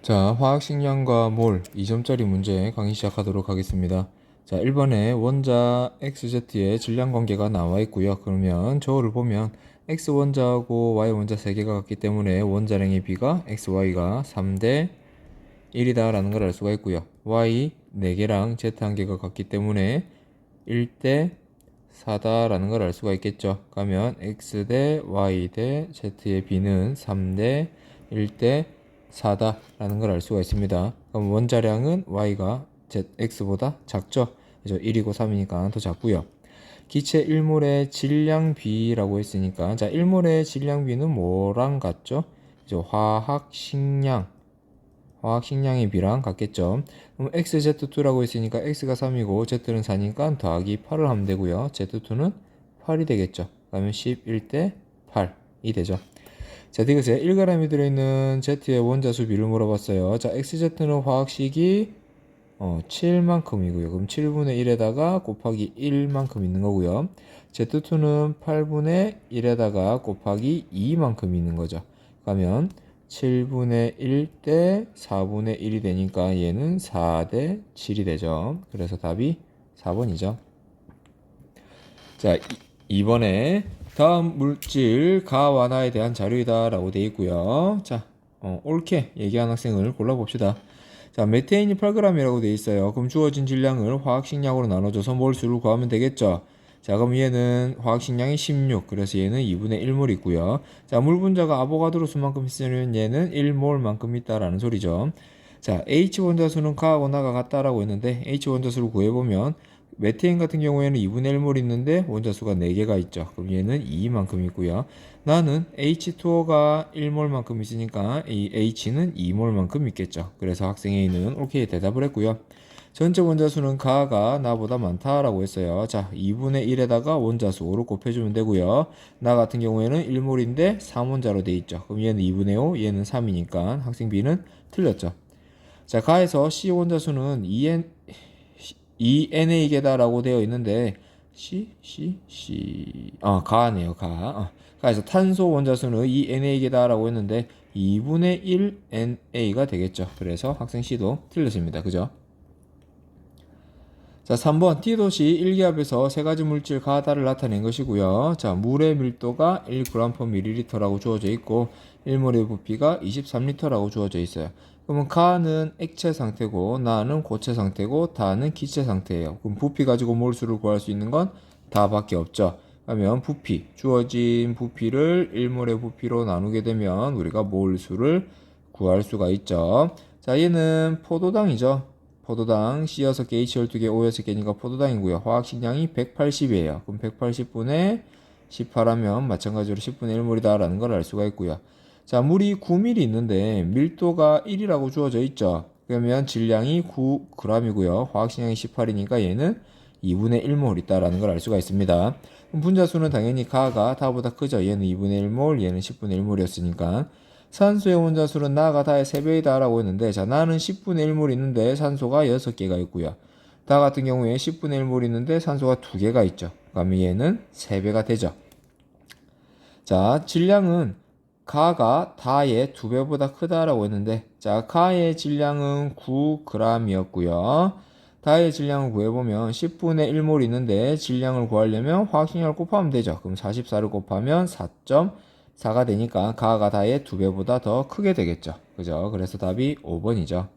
자, 화학식량과 몰 2점짜리 문제 강의 시작하도록 하겠습니다. 자, 1번에 원자 XZ의 질량 관계가 나와 있고요. 그러면 저를 보면 X 원자하고 Y 원자 3개가 같기 때문에 원자량의 비가 XY가 3대 1이다 라는 걸 알 수가 있고요. Y 4개랑 Z 1개가 같기 때문에 1대 4다 라는 걸 알 수가 있겠죠. 그러면 X 대 Y 대 Z의 비는 3대 1대 4다 라는 걸 알 수가 있습니다. 그럼 원자량은 Y가 X보다 작죠. 그죠? 1이고 3이니까 더 작고요. 기체 1몰의 질량비라고 했으니까, 자, 1몰의 질량비는 뭐랑 같죠? 그죠? 화학식량의 비랑 같겠죠. 그럼 XZ2라고 했으니까 X가 3이고 Z는 4니까 더하기 8을 하면 되고요. Z2는 8이 되겠죠. 그러면 11대 8이 되죠. 자, 디귿에 1g이 들어있는 Z의 원자수 비를 물어봤어요. 자, XZ는 화학식이 7만큼이고요. 그럼 7분의 1에다가 곱하기 1만큼 있는 거고요. Z2는 8분의 1에다가 곱하기 2만큼 있는 거죠. 그러면 7분의 1 대 4분의 1이 되니까 얘는 4 대 7이 되죠. 그래서 답이 4번이죠. 자, 2번에 다음 물질 가와 나에 대한 자료이다 라고 되어 있고요. 자, 옳게 얘기한 학생을 골라봅시다. 자, 메테인이 8g이라고 되어 있어요. 그럼 주어진 질량을 화학식량으로 나눠줘서 몰수를 구하면 되겠죠. 자, 그럼 얘는 화학식량이 16, 그래서 얘는 2분의 1몰 있고요. 자, 물 분자가 아보가드로 수만큼 있으면 얘는 1몰만큼 있다라는 소리죠. 자, H 원자수는 가하고 나가 같다라고 했는데 H 원자수를 구해보면 메테인 같은 경우에는 2분의 1몰 있는데 원자수가 4개가 있죠. 그럼 얘는 2만큼 있고요. 나는 H2O가 1몰만큼 있으니까 이 H는 2몰만큼 있겠죠. 그래서 학생 A는 오케이 대답을 했고요. 전체 원자수는 가가 나보다 많다라고 했어요. 자, 2분의 1에다가 원자수 5를 곱해주면 되고요. 나 같은 경우에는 1몰인데 3원자로 돼 있죠. 그럼 얘는 2분의 5, 얘는 3이니까 학생 B는 틀렸죠. 자, 가에서 C 원자수는 ENA계다라고 되어 있는데 가네요. 가에서 탄소 원자수는 ENA계다라고 했는데 2분의 1 NA가 되겠죠. 그래서 학생 C도 틀렸습니다. 그죠? 자, 3번 T도시 1기압에서 세 가지 물질 가다를 나타낸 것이고요. 자, 물의 밀도가 1g/ml라고 주어져 있고 1몰의 부피가 23L라고 주어져 있어요. 그러면 가는 액체 상태고 나는 고체 상태고 다는 기체 상태예요. 그럼 부피 가지고 몰수를 구할 수 있는 건 다밖에 없죠. 그러면 부피, 주어진 부피를 1몰의 부피로 나누게 되면 우리가 몰수를 구할 수가 있죠. 자, 얘는 포도당이죠. 포도당 C6개, H12개, O6개니까 포도당이고요. 화학식량이 180이에요. 그럼 180분의 18하면 마찬가지로 10분의 1몰이다 라는 걸 알 수가 있고요. 자, 물이 9ml 있는데 밀도가 1이라고 주어져 있죠. 그러면 질량이 9g이고요. 화학식량이 18이니까 얘는 2분의 1몰 있다라는 걸 알 수가 있습니다. 그럼 분자수는 당연히 가가 다보다 크죠. 얘는 2분의 1몰, 얘는 10분의 1몰이었으니까. 산소의 원자수는 나가 다의 3배이다 라고 했는데, 자, 나는 10분의 1몰 있는데 산소가 6개가 있고요. 다 같은 경우에 10분의 1몰 있는데 산소가 2개가 있죠. 그러면 얘는 3배가 되죠. 자, 질량은 가가 다의 2배보다 크다라고 했는데, 자, 가의 질량은 9g이었고요. 다의 질량을 구해보면 10분의 1몰 있는데 질량을 구하려면 화학식량을 곱하면 되죠. 그럼 44를 곱하면 4.4가 되니까 가가 다의 2배보다 더 크게 되겠죠. 그죠? 그래서 답이 5번이죠.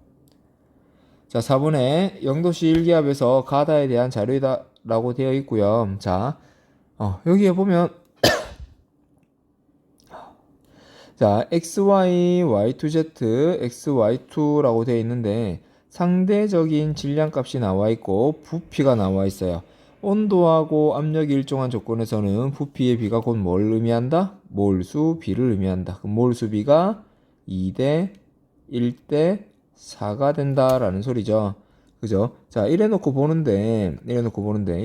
자, 4번에 0도씨 1기압에서 가다에 대한 자료이다 라고 되어 있고요. 자, 여기에 보면 자, XY, Y2Z, XY2라고 되어 있는데 상대적인 질량값이 나와 있고 부피가 나와 있어요. 온도하고 압력이 일정한 조건에서는 부피의 비가 곧 뭘 의미한다? 몰수 비를 의미한다. 그럼 몰수 비가 2대 1대 4가 된다라는 소리죠. 그죠? 자, 이래놓고 보는데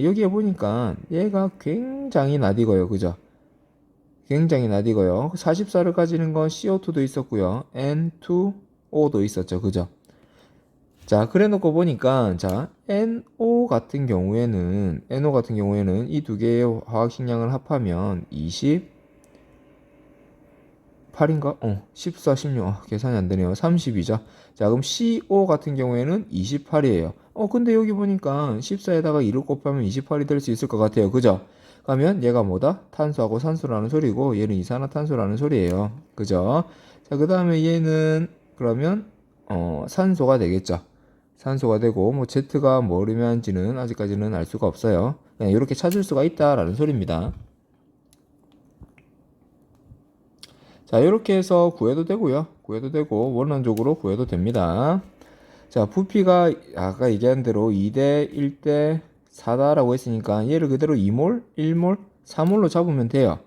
여기에 보니까 얘가 굉장히 낯익어요. 그죠? 굉장히 낯익어요. 44를 가지는 건 CO2도 있었고요. N2O도 있었죠. 그죠? 자, 그래 놓고 보니까, 자, NO 같은 경우에는 이 두 개의 화학식량을 합하면 8인가? 14, 16. 계산이 안 되네요. 32죠. 자, 그럼 CO 같은 경우에는 28이에요. 근데 여기 보니까 14에다가 2를 곱하면 28이 될 수 있을 것 같아요. 그죠? 그러면 얘가 뭐다? 탄소하고 산소라는 소리고 얘는 이산화탄소라는 소리예요. 그죠? 자, 그 다음에 얘는 그러면 산소가 되겠죠. 산소가 되고 뭐 Z가 뭐 의미하는지는 아직까지는 알 수가 없어요. 그냥 이렇게 찾을 수가 있다라는 소리입니다. 자, 이렇게 해서 구해도 되고요. 구해도 되고 원론적으로 구해도 됩니다. 자, 부피가 아까 얘기한 대로 2대 1대 4다라고 했으니까 얘를 그대로 2몰, 1몰, 4몰로 잡으면 돼요.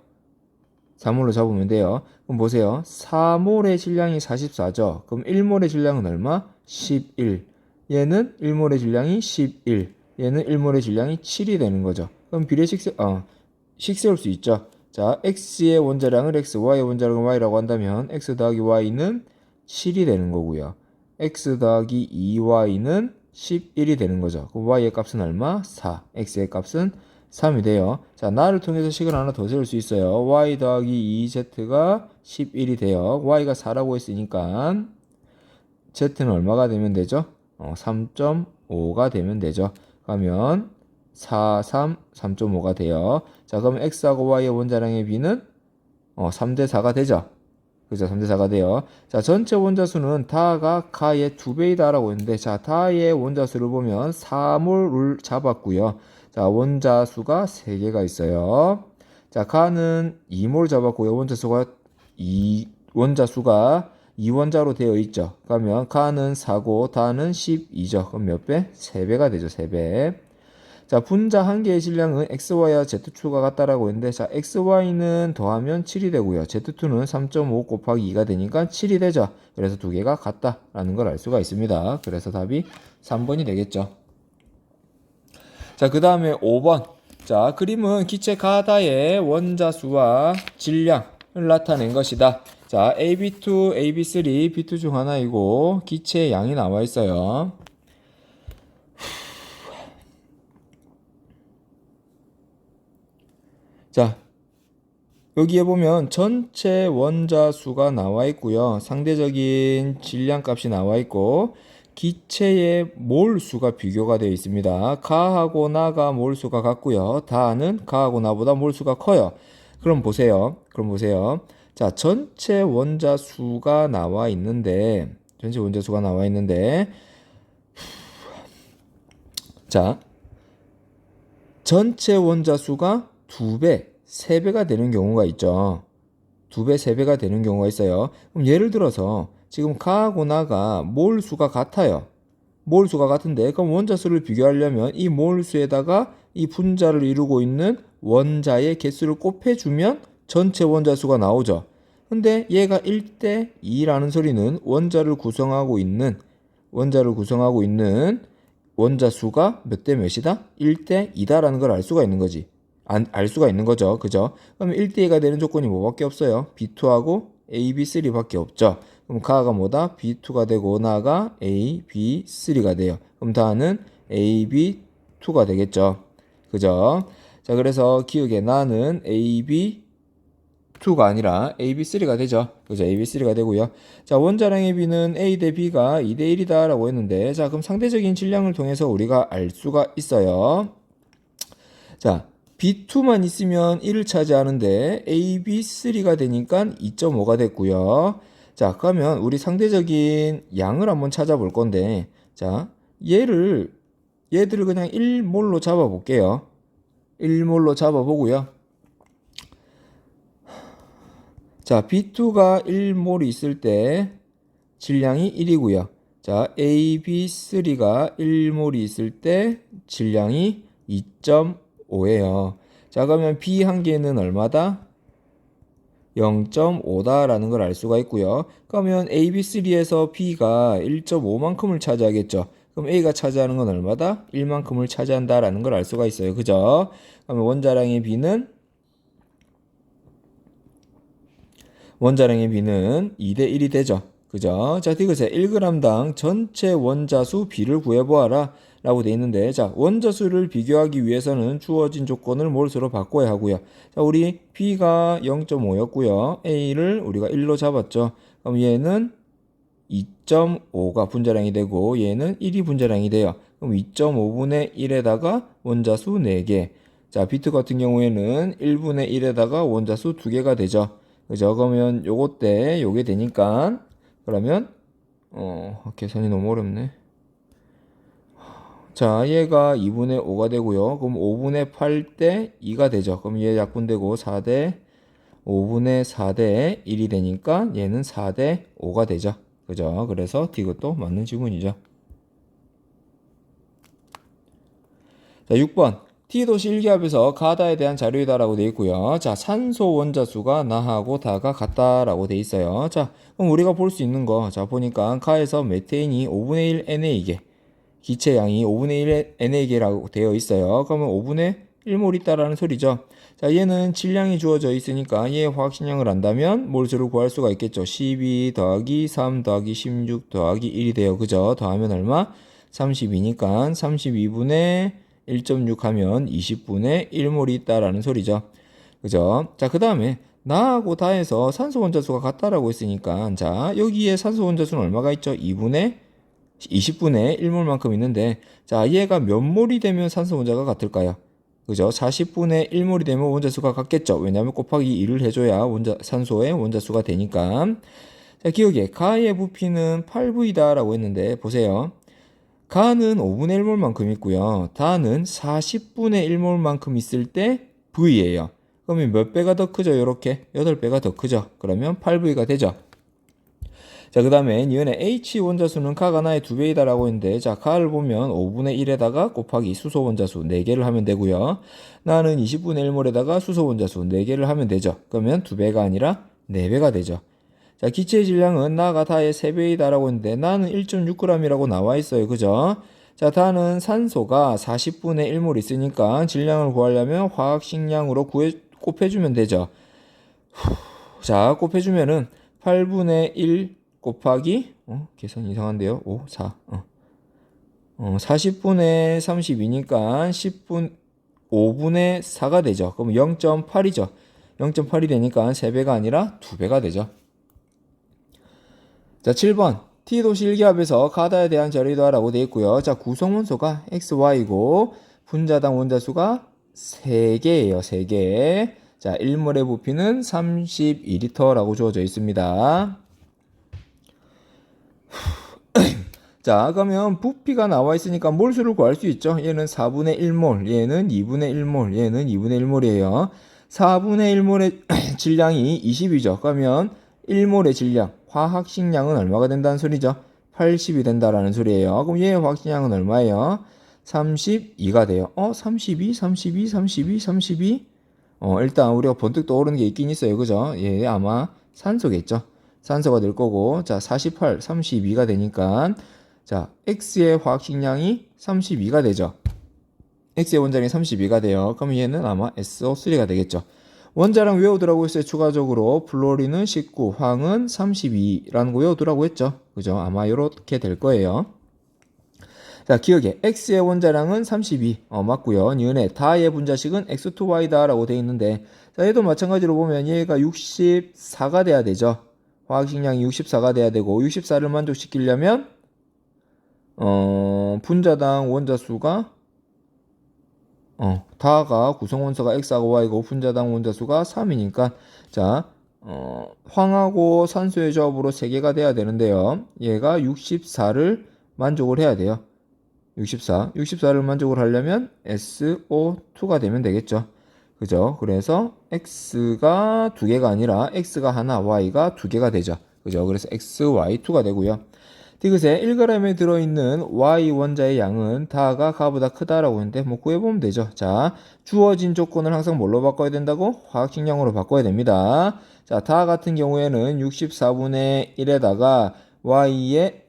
4몰로 잡으면 돼요. 그럼 보세요. 4몰의 질량이 44죠. 그럼 1몰의 질량은 얼마? 11. 얘는 1몰의 질량이 11. 얘는 1몰의 질량이 7이 되는 거죠. 그럼 비례식 세울 수 있죠. 자, x의 원자량을 x, y의 원자량을 y라고 한다면 x 더하기 y는 7이 되는 거고요. x 더하기 2y는 11이 되는 거죠. 그럼 y의 값은 얼마? 4. x의 값은 3이 돼요. 자, 나를 통해서 식을 하나 더 세울 수 있어요. y 더하기 2z가 11이 돼요. y가 4라고 했으니까 z는 얼마가 되면 되죠? 3.5가 되면 되죠. 그러면 4, 3, 3.5가 돼요. 자, 그러면 x하고 y의 원자량의 비는 3대 4가 되죠. 그죠? 3대 4가 돼요. 자, 전체 원자수는 다가 가의 2배이다라고 했는데, 자, 다의 원자수를 보면 4몰을 잡았고요. 자, 원자수가 3개가 있어요. 자, 가는 2몰 잡았고요. 원자수가 2원자로 되어 있죠. 그러면 가는 4고 다는 12죠. 그럼 몇 배? 3배가 되죠. 3배. 자, 분자 한 개의 질량은 XY와 Z2가 같다라고 했는데, 자, XY는 더하면 7이 되고요. Z2는 3.5 곱하기 2가 되니까 7이 되죠. 그래서 두 개가 같다라는 걸 알 수가 있습니다. 그래서 답이 3번이 되겠죠. 자, 그 다음에 5번. 자, 그림은 기체 가다의 원자수와 질량을 나타낸 것이다. 자, AB2, AB3, B2 중 하나이고, 기체의 양이 나와 있어요. 자, 여기에 보면 전체 원자수가 나와 있고요. 상대적인 질량값이 나와 있고 기체의 몰수가 비교가 되어 있습니다. 가하고 나가 몰수가 같고요. 다는 가하고 나보다 몰수가 커요. 그럼 보세요. 자, 전체 원자수가 나와 있는데 자, 전체 원자수가 2배, 3배가 되는 경우가 있죠. 2배, 3배가 되는 경우가 있어요. 그럼 예를 들어서 지금 가하고 나가 몰수가 같아요. 몰수가 같은데 그럼 원자수를 비교하려면 이 몰수에다가 이 분자를 이루고 있는 원자의 개수를 곱해주면 전체 원자수가 나오죠. 근데 얘가 1대 2라는 소리는 원자를 구성하고 있는 원자수가 몇 대 몇이다? 1대 2다라는 걸 알 수가 있는 거지. 알 수가 있는 거죠. 그죠? 그럼 1대 2가 되는 조건이 뭐밖에 없어요? B2하고 AB3밖에 없죠. 그럼 가가 뭐다? B2가 되고 나가 AB3가 돼요. 그럼 다는 AB2가 되겠죠. 그죠? 자, 그래서 기억에 나는 AB2가 아니라 AB3가 되죠. 그죠? AB3가 되고요. 자, 원자량의 B는 A 대 B가 2대 1이다 라고 했는데, 자, 그럼 상대적인 질량을 통해서 우리가 알 수가 있어요. 자, B2만 있으면 1을 차지하는데 AB3가 되니까 2.5가 됐고요. 자, 그러면 우리 상대적인 양을 한번 찾아볼 건데, 자, 얘들을 그냥 1몰로 잡아볼게요. 1몰로 잡아보고요. 자, B2가 1몰이 있을 때 질량이 1이고요. 자, AB3가 1몰이 있을 때 질량이 2.5예요. 자, 그러면 B 한 개는 얼마다? 0.5다라는 걸 알 수가 있고요. 그러면 AB3에서 B가 1.5만큼을 차지하겠죠. 그럼 A가 차지하는 건 얼마다? 1만큼을 차지한다라는 걸 알 수가 있어요. 그죠? 그러면 원자량의 B는 2대 1이 되죠. 그죠? 자, 디귿에 1g당 전체 원자수 B를 구해보아라 라고 돼 있는데, 자, 원자수를 비교하기 위해서는 주어진 조건을 몰수로 바꿔야 하고요. 자, 우리 B가 0.5였고요. A를 우리가 1로 잡았죠. 그럼 얘는 2.5가 분자량이 되고 얘는 1이 분자량이 돼요. 그럼 2.5분의 1에다가 원자수 4개. 자, 비트 같은 경우에는 1분의 1에다가 원자수 2개가 되죠. 그죠? 그러면 요거 때 요게 되니까 그러면 계산이 너무 어렵네. 자, 얘가 2분의 5가 되고요. 그럼 5분의 8대 2가 되죠. 그럼 얘 약분되고 4대 5분의 4대 1이 되니까 얘는 4대 5가 되죠. 그죠? 그래서 디귿도 맞는 지문이죠. 자, 6번. T도시 1기압에서 가다에 대한 자료이다라고 되어 있고요. 자, 산소 원자수가 나하고 다가 같다라고 되어 있어요. 자, 그럼 우리가 볼 수 있는 거, 자, 보니까 가에서 메테인이 5분의 1 NA개, 기체양이 5분의 1 NA개라고 되어 있어요. 그러면 5분의 1몰 있다라는 소리죠. 자, 얘는 질량이 주어져 있으니까 얘의 화학식량을 안다면 몰수를 구할 수가 있겠죠. 12 더하기 3 더하기 16 더하기 1이 돼요. 그죠? 더하면 얼마? 32니까 32분의 1.6 하면 20분의 1몰이 있다라는 소리죠. 그죠? 자, 그 다음에 나하고 다해서 산소 원자수가 같다라고 했으니까, 자, 여기에 산소 원자수는 얼마가 있죠? 20분의 1몰만큼 있는데, 자, 얘가 몇 몰이 되면 산소 원자가 같을까요? 그죠? 40분의 1몰이 되면 원자수가 같겠죠. 왜냐하면 곱하기 2를 해줘야 산소의 원자수가 되니까. 자, 기억에 가의 부피는 8V다라고 했는데, 보세요. 가는 5분의 1몰만큼 있고요. 다는 40분의 1몰만큼 있을 때 V예요. 그러면 몇 배가 더 크죠? 이렇게 8배가 더 크죠? 그러면 8V가 되죠. 자, 그 다음에 니은의 H 원자수는 가가 나의 2배이다라고 했는데, 자, 가를 보면 5분의 1에다가 곱하기 수소 원자수 4개를 하면 되고요. 나는 20분의 1몰에다가 수소 원자수 4개를 하면 되죠. 그러면 2배가 아니라 4배가 되죠. 자, 기체의 질량은 나가 다의 3배이다라고 했는데 나는 1.6g이라고 나와 있어요. 그죠? 자, 다는 산소가 40분의 1몰 있으니까 질량을 구하려면 화학식량으로 곱해주면 되죠. 자, 곱해주면은 8분의 1 곱하기 계산 이상한데요. 5, 4. 40분의 32니까 5분의 4가 되죠. 그럼 0.8이죠. 0.8이 되니까 3배가 아니라 2배가 되죠. 자, 7번. T도시 1기압에서 가다에 대한 자료이다라고 되어 있고요. 자, 구성원소가 XY고 분자당 원자수가 3개예요. 3개. 자, 1몰의 부피는 32L라고 주어져 있습니다. 자, 그러면 부피가 나와 있으니까 몰수를 구할 수 있죠. 얘는 4분의 1몰, 얘는 2분의 1몰, 얘는 2분의 1몰이에요. 4분의 1몰의 질량이 20이죠. 그러면 1몰의 질량, 화학식량은 얼마가 된다는 소리죠? 80이 된다라는 소리예요. 그럼 얘의 화학식량은 얼마예요? 32가 돼요. 32, 32, 32, 32? 일단 우리가 번뜩 떠오르는 게 있긴 있어요. 그죠? 얘 아마 산소겠죠. 산소가 될 거고, 자, 48, 32가 되니까, 자, X의 화학식량이 32가 되죠. X의 원자량이 32가 돼요. 그럼 얘는 아마 SO3가 되겠죠. 원자량 외우더라고 했어요. 추가적으로 플로린은 19, 황은 32라는 거 외우더라고 했죠. 그죠? 아마 이렇게 될 거예요. 자, 기억에 X의 원자량은 32, 맞고요. 니은의 다의 분자식은 X2Y다라고 되어 있는데, 자, 얘도 마찬가지로 보면 얘가 64가 돼야 되죠. 화학식량이 64가 돼야 되고, 64를 만족시키려면 분자당 원자수가 다가 구성원소가 X하고 Y고 분자당 원자수가 3이니까 자, 황하고 산소의 조합으로 3개가 돼야 되는데요. 얘가 64를 만족을 해야 돼요. 64를 만족을 하려면 SO2가 되면 되겠죠. 그죠? 그래서 X가 2개가 아니라 X가 하나, Y가 2개가 되죠. 그죠? 그래서 XY2가 되고요. 디귿에 1g에 들어있는 Y 원자의 양은 다가 가보다 크다라고 했는데 뭐 구해보면 되죠. 자, 주어진 조건을 항상 뭘로 바꿔야 된다고? 화학식량으로 바꿔야 됩니다. 자, 다 같은 경우에는 64분의 1에다가 Y의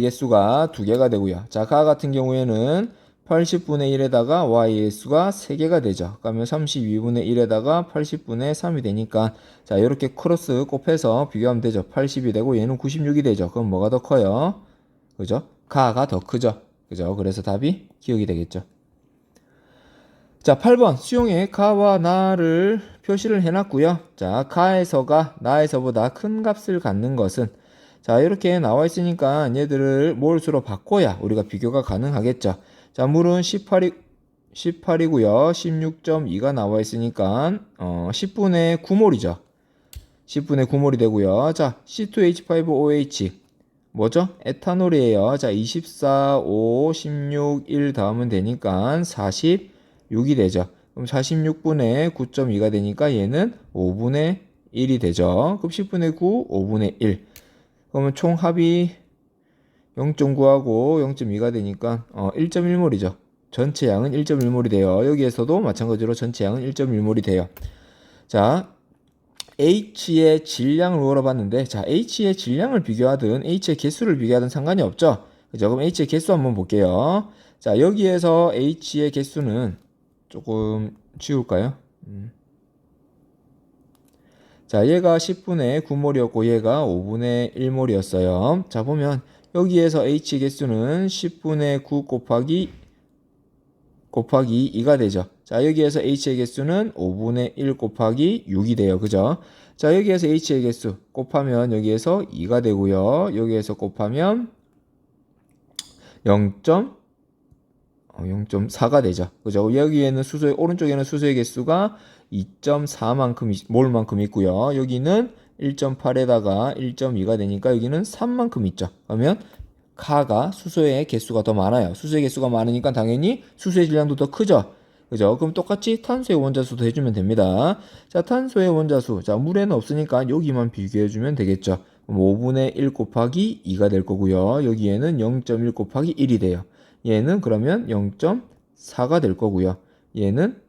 개수가 2개가 되고요. 자, 가 같은 경우에는 80분의 1에다가 y의 수가 3개가 되죠. 그러면 32분의 1에다가 80분의 3이 되니까 자 이렇게 크로스 곱해서 비교하면 되죠. 80이 되고 얘는 96이 되죠. 그럼 뭐가 더 커요? 그죠? 가가 더 크죠. 그죠? 그래서 답이 기억이 되겠죠. 자 8번 수용에 가와 나를 표시를 해놨고요. 자 가에서가 나에서보다 큰 값을 갖는 것은 자 이렇게 나와 있으니까 얘들을 몰수로 바꿔야 우리가 비교가 가능하겠죠. 자 물은 18이고요. 16.2가 나와 있으니까 10분의 9몰이죠. 10분의 9몰이 되고요. 자 C2H5OH 뭐죠? 에탄올이에요. 자 24, 5, 16, 1 더하면 되니까 46이 되죠. 그럼 46분의 9.2가 되니까 얘는 5분의 1이 되죠. 그럼 10분의 9, 5분의 1. 그러면 총 합이 0.9하고 0.2가 되니까 1.1몰이죠. 전체 양은 1.1몰이 돼요. 여기에서도 마찬가지로 전체 양은 1.1몰이 돼요. 자, H의 질량을 물어봤는데 자, H의 질량을 비교하든 H의 개수를 비교하든 상관이 없죠. 그죠? 그럼 H의 개수 한번 볼게요. 자, 여기에서 H의 개수는 조금 지울까요? 자, 얘가 10분의 9몰이었고 얘가 5분의 1몰이었어요. 자, 보면 여기에서 H 개수는 10분의 9 곱하기 2가 되죠. 자, 여기에서 H의 개수는 5분의 1 곱하기 6이 돼요. 그죠? 자, 여기에서 H의 개수 곱하면 여기에서 2가 되고요. 여기에서 곱하면 0.4가 되죠. 그죠? 여기에는 수소의, 오른쪽에는 수소의 개수가 2.4만큼, 몰만큼 있고요. 여기는 1.8에다가 1.2가 되니까 여기는 3만큼 있죠. 그러면 가가 수소의 개수가 더 많아요. 수소의 개수가 많으니까 당연히 수소의 질량도 더 크죠. 그죠? 그럼 똑같이 탄소의 원자수도 해주면 됩니다. 자, 탄소의 원자수. 자, 물에는 없으니까 여기만 비교해주면 되겠죠. 그럼 5분의 1 곱하기 2가 될 거고요. 여기에는 0.1 곱하기 1이 돼요. 얘는 그러면 0.4가 될 거고요. 얘는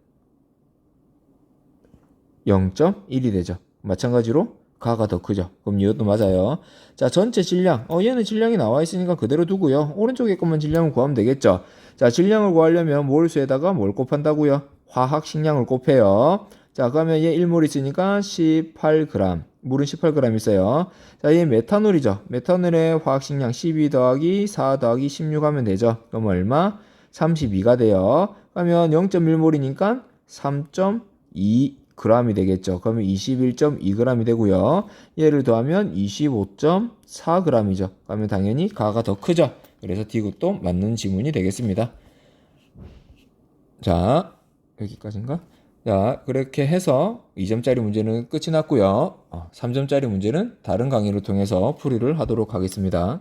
0.1이 되죠. 마찬가지로 가가 더 크죠. 그럼 이것도 맞아요. 자, 전체 질량. 얘는 질량이 나와 있으니까 그대로 두고요. 오른쪽에 것만 질량을 구하면 되겠죠. 자, 질량을 구하려면 몰수에다가 뭘 곱한다고요? 화학 식량을 곱해요. 자, 그러면 얘 1몰 있으니까 18g. 물은 18g 있어요. 자, 얘 메탄올이죠. 메탄올의 화학 식량 12 더하기 4 더하기 16 하면 되죠. 그럼 얼마? 32가 돼요. 그러면 0.1몰이니까 3.2g이 되겠죠. 그러면 21.2g이 되고요. 얘를 더하면 25.4g이죠. 그러면 당연히 가가 더 크죠. 그래서 D굿도 맞는 지문이 되겠습니다. 자, 여기까지인가? 자, 그렇게 해서 2점짜리 문제는 끝이 났고요. 3점짜리 문제는 다른 강의를 통해서 풀이를 하도록 하겠습니다.